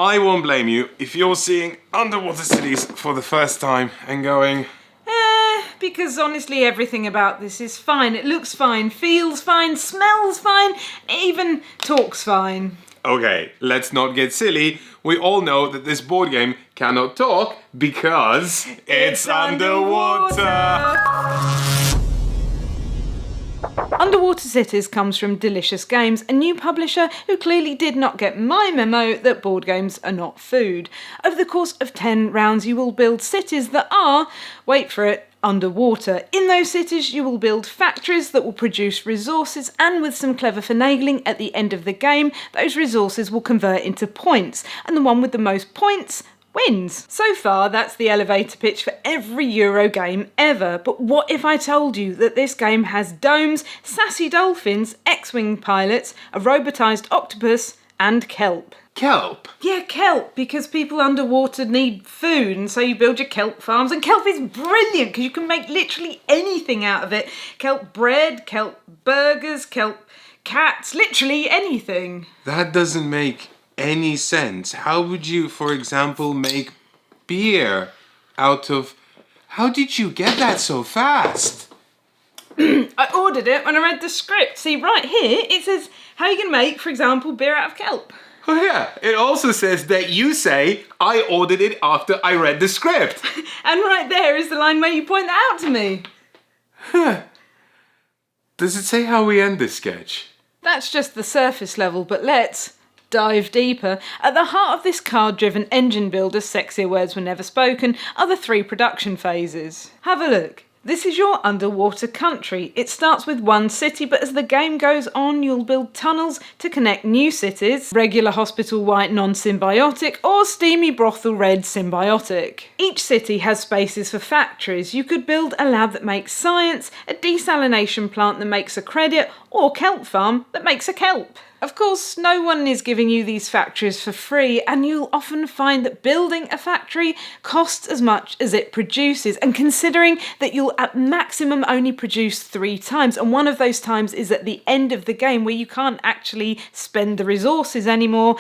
I won't blame you if you're seeing underwater cities for the first time and going, because honestly everything about this is fine. It looks fine, feels fine, smells fine, even talks fine. okay, let's not get silly. We all know that this board game cannot talk because it's underwater. Underwater Cities comes from Delicious Games, a new publisher who clearly did not get my memo that board games are not food. Over the course of 10 rounds you will build cities that are, wait for it, underwater. In those cities you will build factories that will produce resources, and with some clever finagling at the end of the game, those resources will convert into points, and the one with the most points wins. So far, that's the elevator pitch for every Euro game ever. But what if I told you that this game has domes, sassy dolphins, X-wing pilots, a robotised octopus, and kelp? Kelp? Yeah, kelp, because people underwater need food, and so you build your kelp farms, and kelp is brilliant because you can make literally anything out of it. Kelp bread, kelp burgers, kelp cats, literally anything. That doesn't make any sense. How would you, for example, make beer out of... How did you get that so fast? I ordered it when I read the script. See, right here, it says how you can make, for example, beer out of kelp. Oh yeah, it also says that you say, I ordered it after I read the script. And right there is the line where you point that out to me. Does it say how we end this sketch? That's just the surface level, but let's dive deeper. At the heart of this card-driven engine builder, sexier words were never spoken, are the 3 production phases. Have a look. This is your underwater country. It starts with one city, but as the game goes on, you'll build tunnels to connect new cities, regular hospital white non-symbiotic, or steamy brothel red symbiotic. Each city has spaces for factories. You could build a lab that makes science, a desalination plant that makes a credit, or kelp farm that makes a kelp. Of course, no one is giving you these factories for free, and you'll often find that building a factory costs as much as it produces, and considering that you'll at maximum only produce 3 times, and one of those times is at the end of the game where you can't actually spend the resources anymore,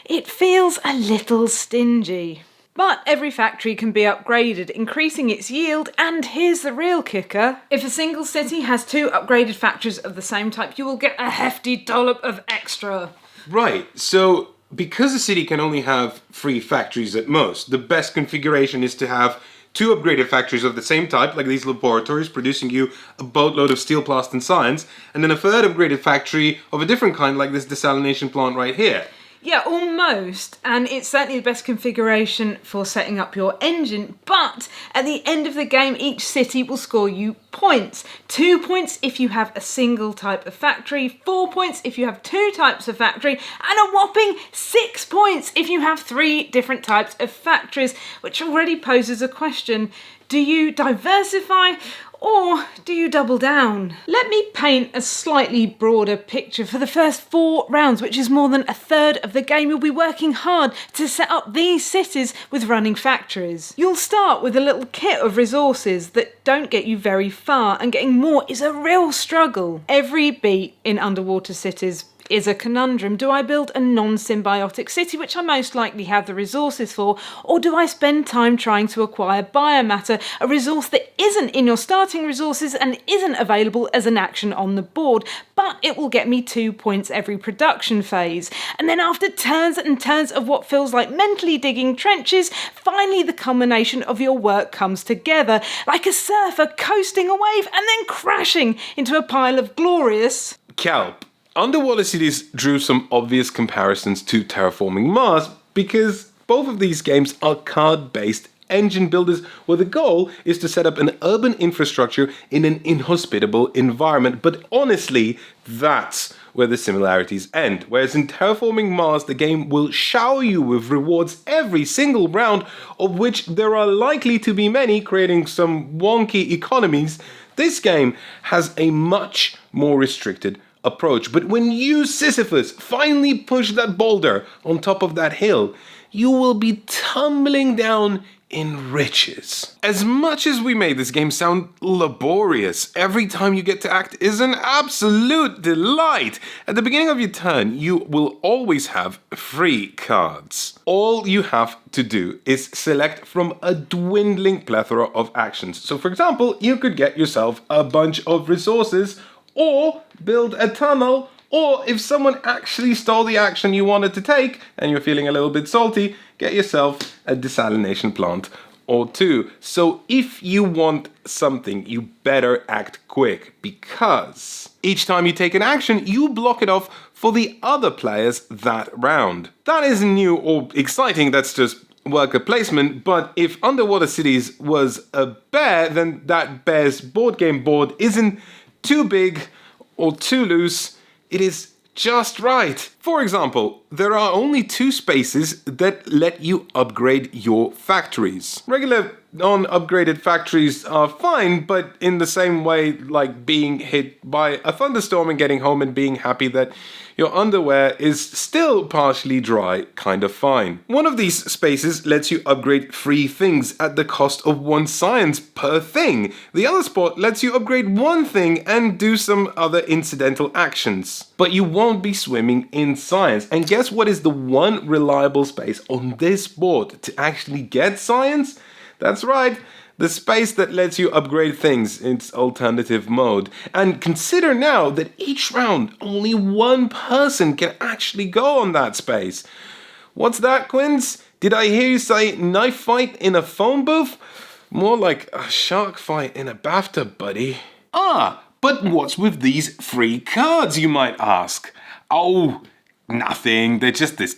it feels a little stingy. But every factory can be upgraded, increasing its yield, and here's the real kicker. If a single city has 2 upgraded factories of the same type, you will get a hefty dollop of extra. Right, so because a city can only have 3 factories at most, the best configuration is to have 2 upgraded factories of the same type, like these laboratories, producing you a boatload of steel, plast and science, and then a 3rd upgraded factory of a different kind, like this desalination plant right here. Yeah, almost, and it's certainly the best configuration for setting up your engine, but at the end of the game each city will score you points. 2 points if you have a single type of factory, 4 points if you have 2 types of factory, and a whopping 6 points if you have 3 different types of factories, which already poses a question. Do you diversify or do you double down? Let me paint a slightly broader picture. For the first 4 rounds, which is more than a third of the game, you'll be working hard to set up these cities with running factories. You'll start with a little kit of resources that don't get you very far, and getting more is a real struggle. Every beat in Underwater Cities is a conundrum. Do I build a non-symbiotic city, which I most likely have the resources for, or do I spend time trying to acquire biomatter, a resource that isn't in your starting resources and isn't available as an action on the board, but it will get me 2 points every production phase. And then after turns and turns of what feels like mentally digging trenches, finally the culmination of your work comes together, like a surfer coasting a wave and then crashing into a pile of glorious kelp. Underwater Cities drew some obvious comparisons to Terraforming Mars because both of these games are card-based engine builders where the goal is to set up an urban infrastructure in an inhospitable environment. But honestly, that's where the similarities end. Whereas in Terraforming Mars, the game will shower you with rewards every single round, of which there are likely to be many, creating some wonky economies. This game has a much more restricted approach. But when you, Sisyphus, finally push that boulder on top of that hill, you will be tumbling down in riches. As much as we made this game sound laborious, every time you get to act is an absolute delight. At the beginning of your turn, you will always have free cards. All you have to do is select from a dwindling plethora of actions. So for example, you could get yourself a bunch of resources, or build a tunnel, or if someone actually stole the action you wanted to take and you're feeling a little bit salty, get yourself a desalination plant or two. So if you want something, you better act quick, because each time you take an action, you block it off for the other players that round. That isn't new or exciting, that's just worker placement, but if Underwater Cities was a bear, then that bear's board game board isn't too big or too loose. It is just right. For example, there are only 2 spaces that let you upgrade your factories. Regular non-upgraded factories are fine, but in the same way, like being hit by a thunderstorm and getting home and being happy that your underwear is still partially dry, kind of fine. One of these spaces lets you upgrade 3 things at the cost of 1 science per thing. The other spot lets you upgrade 1 thing and do some other incidental actions. But you won't be swimming in science. And guess what is the one reliable space on this board to actually get science? That's right, the space that lets you upgrade things in its alternative mode. And consider now that each round only 1 person can actually go on that space. What's that, Quince? Did I hear you say knife fight in a phone booth? More like a shark fight in a bathtub, buddy. But what's with these free cards, you might ask? Oh, nothing. They're just this,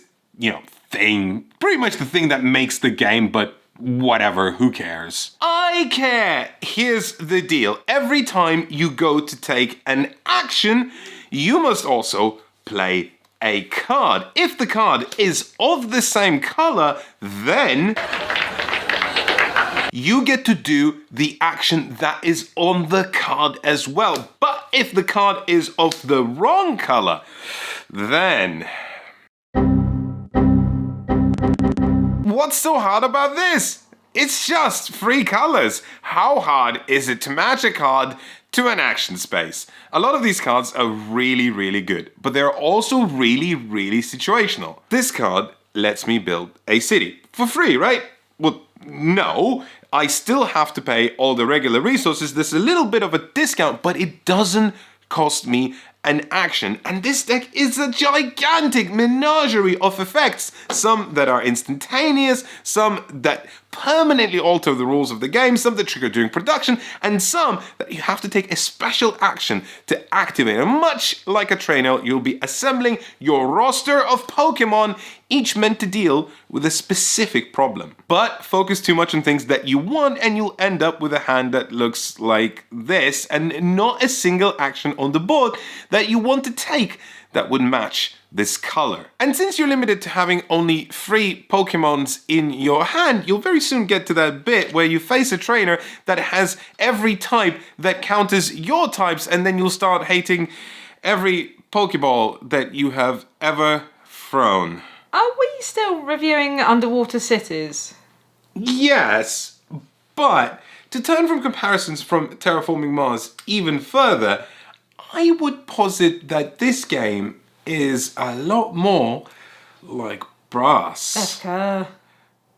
thing. Pretty much the thing that makes the game, but whatever, who cares? I care! Here's the deal. Every time you go to take an action, you must also play a card. If the card is of the same color, then you get to do the action that is on the card as well. But if the card is of the wrong color, then what's so hard about this? It's just 3 colors. How hard is it to match a card to an action space? A lot of these cards are really, really good, but they're also really, really situational. This card lets me build a city for free, right? Well, no, I still have to pay all the regular resources. There's a little bit of a discount, but it doesn't cost me an action. And this deck is a gigantic menagerie of effects. Some that are instantaneous, some that permanently alter the rules of the game, some that trigger during production, and some that you have to take a special action to activate. And much like a trainer, you'll be assembling your roster of Pokemon, each meant to deal with a specific problem. But focus too much on things that you want and you'll end up with a hand that looks like this, and not a single action on the board that you want to take that would match this color. And since you're limited to having only 3 Pokemons in your hand, you'll very soon get to that bit where you face a trainer that has every type that counters your types, and then you'll start hating every Pokeball that you have ever thrown. Are we still reviewing Underwater Cities? Yes, but to turn from comparisons from Terraforming Mars even further, I would posit that this game is a lot more like Brass. Efka.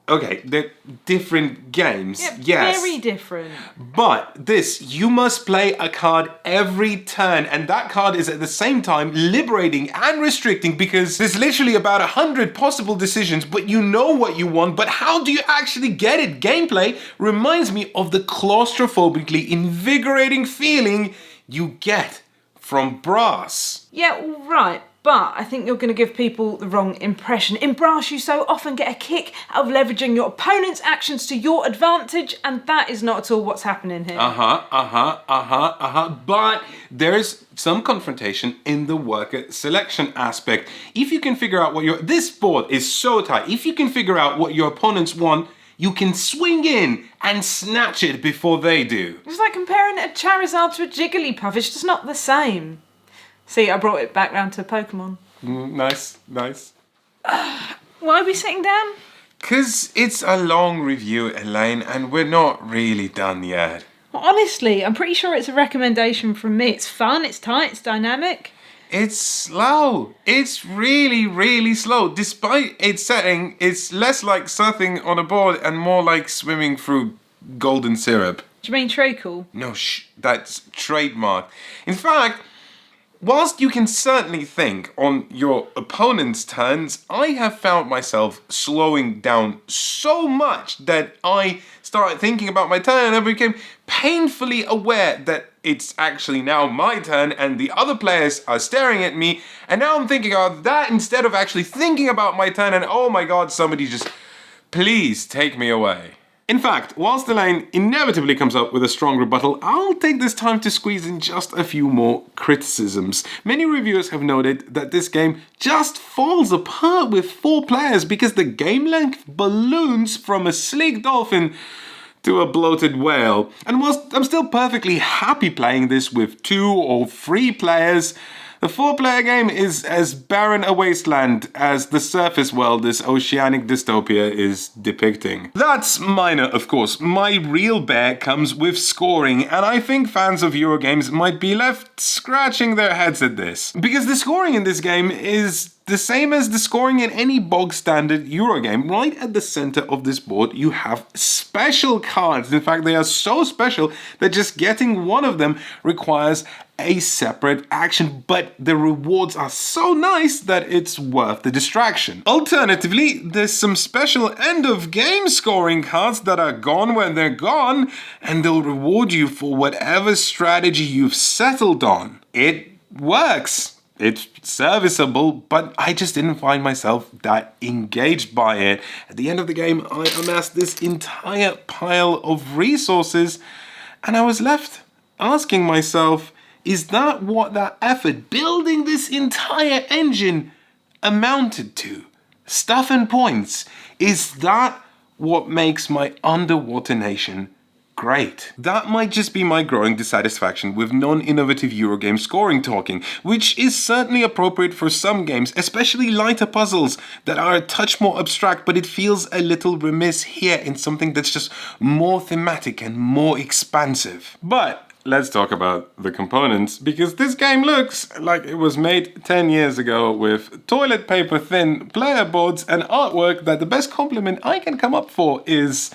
Okay, they're different games, Yeah, yes. very different. But this, you must play a card every turn, and that card is at the same time liberating and restricting, because there's literally about 100 possible decisions, but you know what you want, but how do you actually get it? Gameplay reminds me of the claustrophobically invigorating feeling you get from Brass. Yeah, right. But I think you're going to give people the wrong impression. In Brass, you so often get a kick out of leveraging your opponent's actions to your advantage, and that is not at all what's happening here. But there's some confrontation in the worker selection aspect. If you can figure out what this board is so tight. If you can figure out what your opponents want, you can swing in and snatch it before they do. It's like comparing a Charizard to a Jigglypuff. It's just not the same. See, I brought it back round to Pokemon. Nice. Why are we sitting down? 'Cause it's a long review, Elaine, and we're not really done yet. Well, honestly, I'm pretty sure it's a recommendation from me. It's fun, it's tight, it's dynamic. It's slow. It's really, really slow. Despite its setting, it's less like surfing on a board and more like swimming through golden syrup. Do you mean treacle? No, that's trademark. In fact, whilst you can certainly think on your opponent's turns, I have found myself slowing down so much that I started thinking about my turn and I became painfully aware that it's actually now my turn and the other players are staring at me, and now I'm thinking about that instead of actually thinking about my turn, and oh my god, somebody just please take me away. In fact, whilst Elaine inevitably comes up with a strong rebuttal, I'll take this time to squeeze in just a few more criticisms. Many reviewers have noted that this game just falls apart with 4 players because the game length balloons from a sleek dolphin to a bloated whale. And whilst I'm still perfectly happy playing this with 2 or 3 players, the 4-player game is as barren a wasteland as the surface world this oceanic dystopia is depicting. That's minor, of course. My real bear comes with scoring, and I think fans of Eurogames might be left scratching their heads at this. Because the scoring in this game is the same as the scoring in any bog-standard Eurogame. Right at the center of this board, you have special cards. In fact, they are so special that just getting one of them requires a separate action, but the rewards are so nice that it's worth the distraction. Alternatively, there's some special end-of-game scoring cards that are gone when they're gone, and they'll reward you for whatever strategy you've settled on. It works. It's serviceable, but I just didn't find myself that engaged by it. At the end of the game, I amassed this entire pile of resources, and I was left asking myself, is that what that effort building this entire engine amounted to? Stuff and points. Is that what makes my underwater nation great? That might just be my growing dissatisfaction with non-innovative Eurogame scoring talking, which is certainly appropriate for some games, especially lighter puzzles that are a touch more abstract, but it feels a little remiss here in something that's just more thematic and more expansive. But let's talk about the components, because this game looks like it was made 10 years ago with toilet paper thin player boards and artwork that the best compliment I can come up for is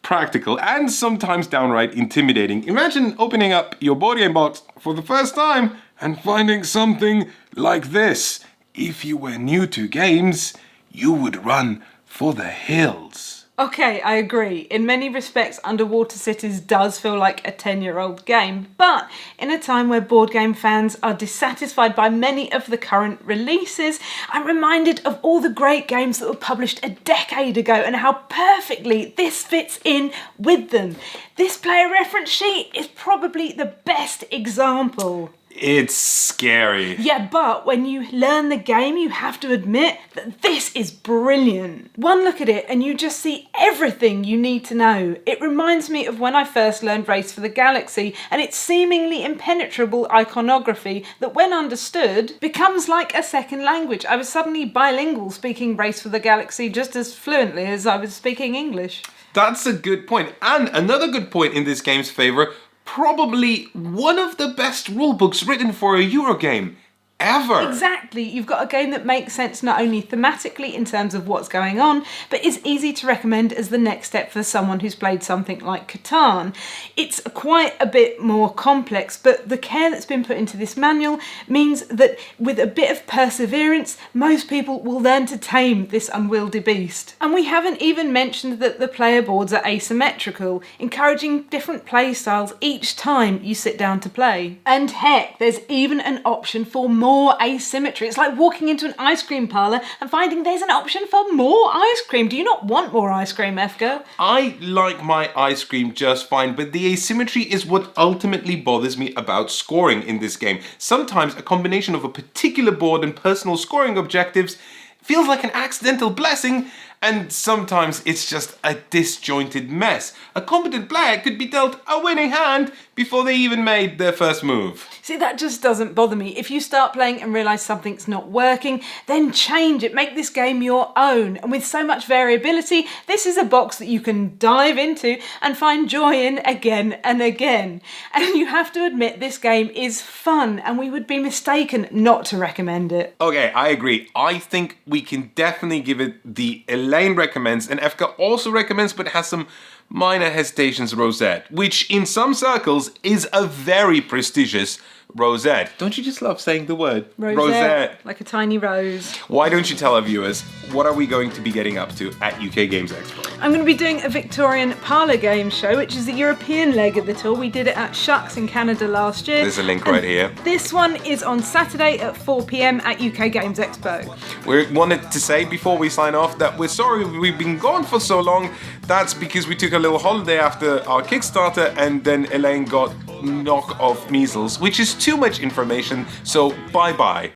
practical and sometimes downright intimidating. Imagine opening up your board game box for the first time and finding something like this. If you were new to games, you would run for the hills. Okay, I agree. In many respects, Underwater Cities does feel like a 10-year-old game, but in a time where board game fans are dissatisfied by many of the current releases, I'm reminded of all the great games that were published a decade ago and how perfectly this fits in with them. This player reference sheet is probably the best example. It's scary. Yeah, but when you learn the game, you have to admit that this is brilliant. One look at it and you just see everything you need to know. It reminds me of when I first learned Race for the Galaxy and its seemingly impenetrable iconography that, when understood, becomes like a second language. I was suddenly bilingual, speaking Race for the Galaxy just as fluently as I was speaking English. That's a good point. And another good point in this game's favor, probably one of the best rulebooks written for a Eurogame ever. Exactly. You've got a game that makes sense not only thematically in terms of what's going on, but is easy to recommend as the next step for someone who's played something like Catan. It's quite a bit more complex, but the care that's been put into this manual means that with a bit of perseverance, most people will learn to tame this unwieldy beast. And we haven't even mentioned that the player boards are asymmetrical, encouraging different play styles each time you sit down to play. And heck, there's even an option for more asymmetry. It's like walking into an ice cream parlour and finding there's an option for more ice cream. Do you not want more ice cream, Efka? I like my ice cream just fine, but the asymmetry is what ultimately bothers me about scoring in this game. Sometimes a combination of a particular board and personal scoring objectives feels like an accidental blessing, and sometimes it's just a disjointed mess. A competent player could be dealt a winning hand before they even made their first move. See, that just doesn't bother me. If you start playing and realise something's not working, then change it. Make this game your own. And with so much variability, this is a box that you can dive into and find joy in again and again. And you have to admit this game is fun, and we would be mistaken not to recommend it. Okay, I agree. I think we can definitely give it the Elaine recommends, and Efka also recommends, but has some minor hesitations rosette, which in some circles is a very prestigious rosette. Don't you just love saying the word? Rosette. Like a tiny rose. Why don't you tell our viewers, what are we going to be getting up to at UK Games Expo? I'm going to be doing a Victorian parlour game show, which is the European leg of the tour. We did it at Shucks in Canada last year. There's a link right here. This one is on Saturday at 4 p.m. at UK Games Expo. We wanted to say before we sign off that we're sorry we've been gone for so long. That's because we took a little holiday after our Kickstarter, and then Elaine got knock-off measles, which is too much information, so bye-bye.